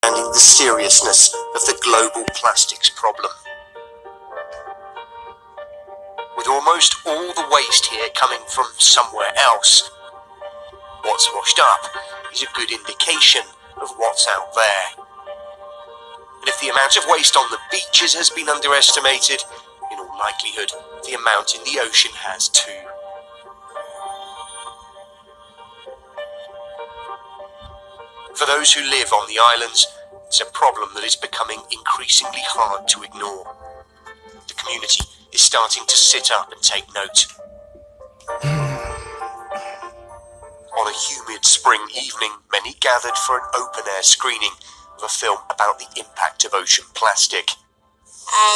understanding the seriousness of the global plastics problem. With almost all the waste here coming from somewhere else, what's washed up is a good indication of what's out there. And if the amount of waste on the beaches has been underestimated, in all likelihood, the amount in the ocean has too. For those who live on the islands, it's a problem that is becoming increasingly hard to ignore. The community is starting to sit up and take note. On a humid spring evening, many gathered for an open-air screening of a film about the impact of ocean plastic.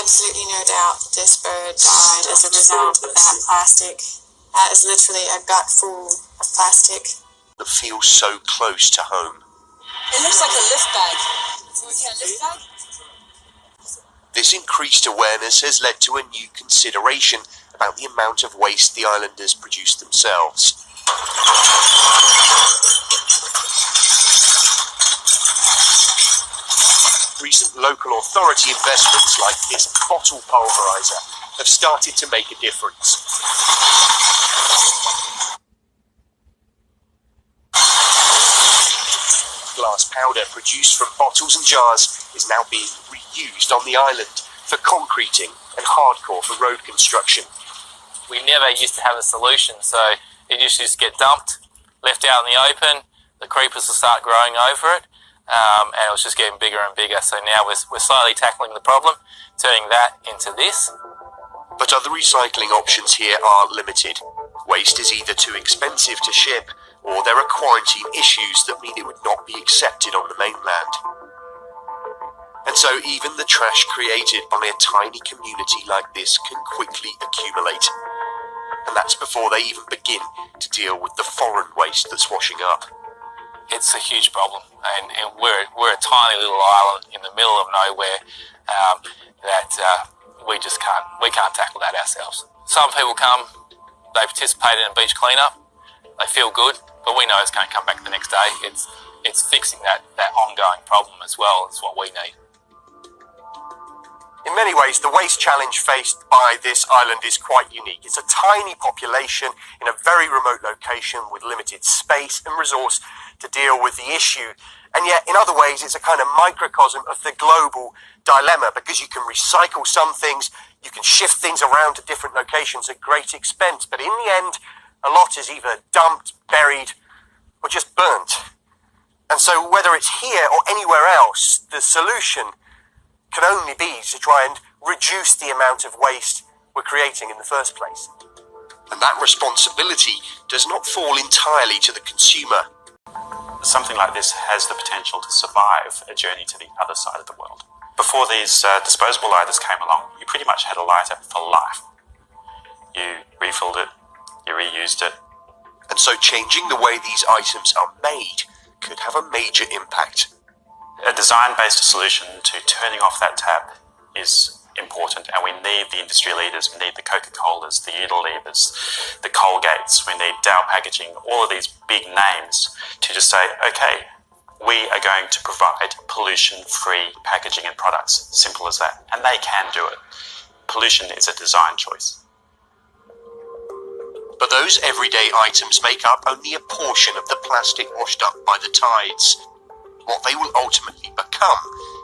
Absolutely no doubt this bird died as a result of that plastic. That is literally a gut full of plastic. That feels so close to home. It looks like a lift bag. So is it a lift bag? This increased awareness has led to a new consideration about the amount of waste the islanders produce themselves. Recent local authority investments like this bottle pulverizer have started to make a difference. Glass powder produced from bottles and jars is now being reused on the island for concreting and hardcore for road construction. We never used to have a solution, so it used to just get dumped, left out in the open, the creepers will start growing over it, and it was just getting bigger and bigger. So now we're slowly tackling the problem, turning that into this. But other recycling options here are limited. Waste is either too expensive to ship, or there are quarantine issues that mean it would not be accepted on the mainland. And so even the trash created by a tiny community like this can quickly accumulate. And that's before they even begin to deal with the foreign waste that's washing up. It's a huge problem, and we're a tiny little island in the middle of nowhere that we can't tackle that ourselves. Some people come, they participate in a beach cleanup, they feel good, but we know it's going to come back the next day. It's fixing that ongoing problem as well. It's what we need. In many ways, the waste challenge faced by this island is quite unique. It's a tiny population in a very remote location with limited space and resource to deal with the issue. And yet, in other ways, it's a kind of microcosm of the global dilemma, because you can recycle some things, you can shift things around to different locations at great expense. But in the end, a lot is either dumped, buried, or just burnt. And so whether it's here or anywhere else, the solution can only be to try and reduce the amount of waste we're creating in the first place. And that responsibility does not fall entirely to the consumer. Something like this has the potential to survive a journey to the other side of the world. Before these disposable lighters came along, you pretty much had a lighter for life. You refilled it, you reused it. And so changing the way these items are made could have a major impact. A design-based solution to turning off that tap is important, and we need the industry leaders, we need the Coca-Colas, the Unilevers, the Colgates, we need Dow Packaging, all of these big names to just say, okay, we are going to provide pollution-free packaging and products. Simple as that. And they can do it. Pollution is a design choice. But those everyday items make up only a portion of the plastic washed up by the tides. What they will ultimately become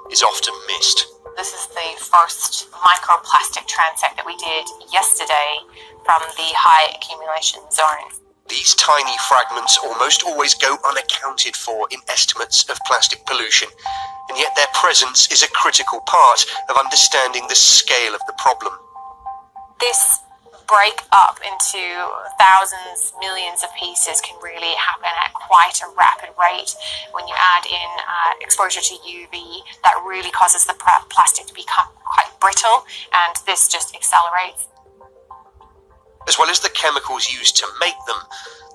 is often missed. This is the first microplastic transect that we did yesterday from the high accumulation zone. These tiny fragments almost always go unaccounted for in estimates of plastic pollution, and yet their presence is a critical part of understanding the scale of the problem. This break up into thousands, millions of pieces can really happen at quite a rapid rate. When you add in exposure to UV, that really causes the plastic to become quite brittle, and this just accelerates. As well as the chemicals used to make them,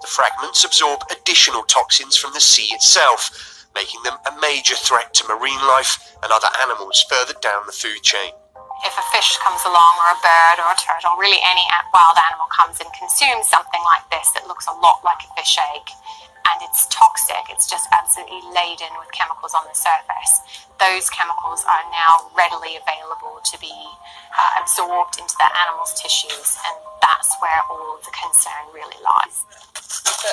the fragments absorb additional toxins from the sea itself, making them a major threat to marine life and other animals further down the food chain. If a fish comes along, or a bird, or a turtle, really any wild animal comes and consumes something like this that looks a lot like a fish egg, and it's toxic. It's just absolutely laden with chemicals on the surface. Those chemicals are now readily available to be absorbed into the animal's tissues, and that's where all of the concern really lies.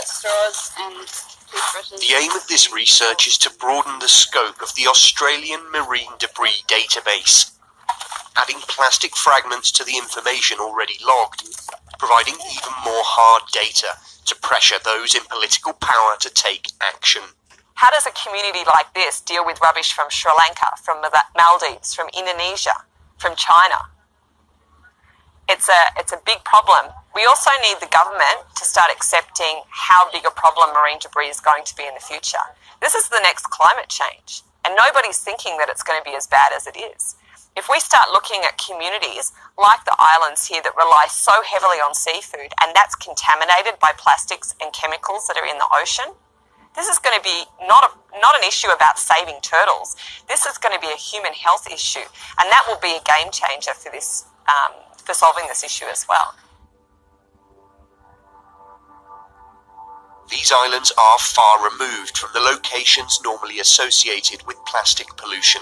Straws and toothbrushes. The aim of this research is to broaden the scope of the Australian Marine Debris Database, adding plastic fragments to the information already logged, providing even more hard data to pressure those in political power to take action. How does a community like this deal with rubbish from Sri Lanka, from the Maldives, from Indonesia, from China? It's a big problem. We also need the government to start accepting how big a problem marine debris is going to be in the future. This is the next climate change, and nobody's thinking that it's going to be as bad as it is. If we start looking at communities like the islands here that rely so heavily on seafood, and that's contaminated by plastics and chemicals that are in the ocean, this is going to be not an issue about saving turtles. This is going to be a human health issue, and that will be a game changer for this, for solving this issue as well. These islands are far removed from the locations normally associated with plastic pollution.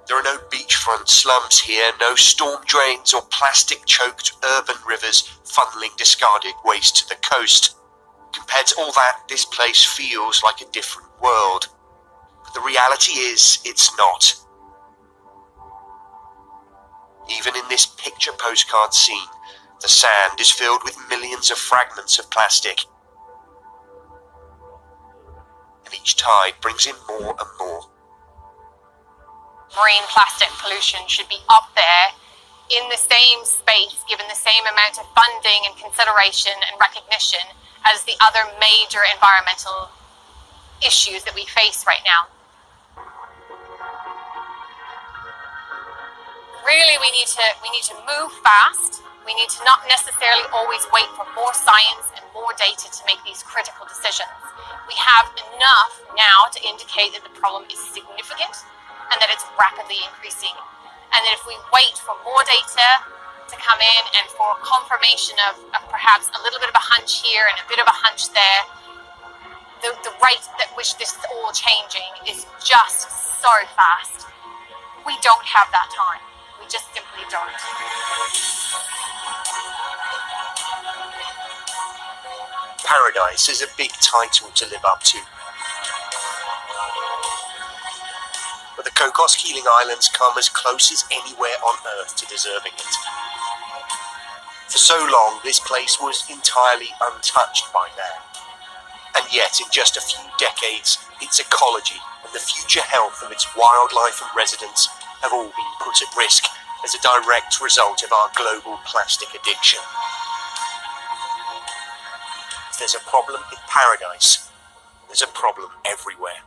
There are no beachfront slums here, no storm drains or plastic-choked urban rivers funneling discarded waste to the coast. Compared to all that, this place feels like a different world. But the reality is, it's not. Even in this picture postcard scene, the sand is filled with millions of fragments of plastic. And each tide brings in more and more. Marine plastic pollution should be up there in the same space, given the same amount of funding and consideration and recognition as the other major environmental issues that we face right now. Really, we need to move fast. We need to not necessarily always wait for more science and more data to make these critical decisions. We have enough now to indicate that the problem is significant and that it's rapidly increasing. And that if we wait for more data to come in and for confirmation of perhaps a little bit of a hunch here and a bit of a hunch there, the rate at which this is all changing is just so fast. We don't have that time. We just simply don't. Paradise is a big title to live up to. But the Cocos Keeling Islands come as close as anywhere on Earth to deserving it. For so long, this place was entirely untouched by man. And yet, in just a few decades, its ecology and the future health of its wildlife and residents have all been put at risk as a direct result of our global plastic addiction. If there's a problem in paradise, there's a problem everywhere.